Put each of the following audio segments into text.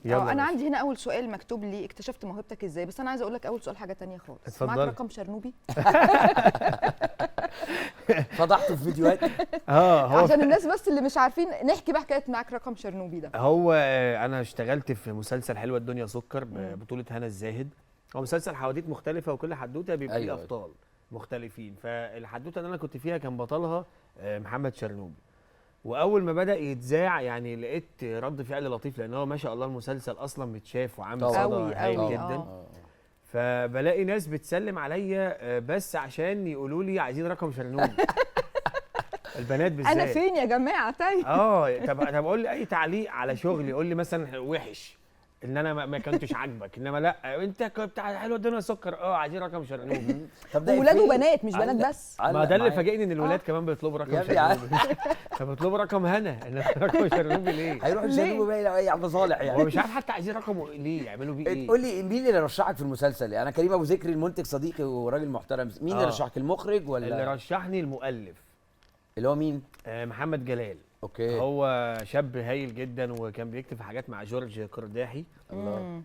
انا عندي هنا اول سؤال مكتوب لي اكتشفت موهبتك ازاي، بس انا عايزه اقول لك اول سؤال حاجه تانية خالص. اتفضل. معاك رقم شرنوبي؟ فضحته في فيديوهات. هو عشان الناس بس اللي مش عارفين نحكي بقى حكايه معاك رقم شرنوبي ده. هو انا اشتغلت في مسلسل حلوه الدنيا سكر ببطوله هنا الزاهد. هو مسلسل حواديت مختلفه وكل حدوته بيبقى فيه ابطال مختلفين، فالحدوته اللي انا كنت فيها كان بطلها محمد شرنوبي. واول ما بدا يتذاع يعني لقيت رد فعل لطيف، لان هو ما شاء الله المسلسل اصلا متشاف وعامل صدى هايل جدا. فبلاقي ناس بتسلم عليا بس عشان يقولوا لي عايزين رقم شرنوبي. البنات بالذات. انا فين يا جماعه؟ طيب طب قول لي اي تعليق على شغلي، قول لي مثلا وحش ان انا ما كنتش عاجبك، انما لا انت بتاع حلوه الدنيا سكر عايزين رقم شرنوبي. طب ده ولاد وبنات مش بنات بس. ما ده اللي فاجئني ان الولاد كمان بيطلبوا رقم شرنوبي. فبيطلبوا رقم هنا، رقم شرنوبي ليه؟ هيروحوا شرنوبي بقى يا عم صالح يعني. هو مش عارف حتى عايزين رقمه ليه، يعملوا بيه ايه؟ قول لي مين اللي رشحك في المسلسل؟ يعني انا كريم ابو ذكري المنتج صديقي وراجل محترم، مين اللي رشحك؟ المخرج ولا اللي رشحني المؤلف اللي هو مين؟ محمد جلال. اوكي. هو شاب هايل جدا وكان بيكتب في حاجات مع جورج قرداحي. الله.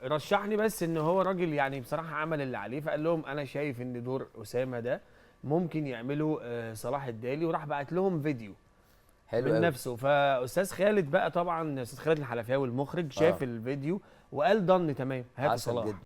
رشحني بس ان هو راجل يعني بصراحه عمل اللي عليه، فقال لهم انا شايف ان دور اسامه ده ممكن يعملوا صلاح الدالي، وراح بعت لهم فيديو حلو من نفسه. فاستاذ خالد بقى طبعا استاذ خالد الحلفاوي المخرج شاف الفيديو وقال ضن تمام هات صلاح.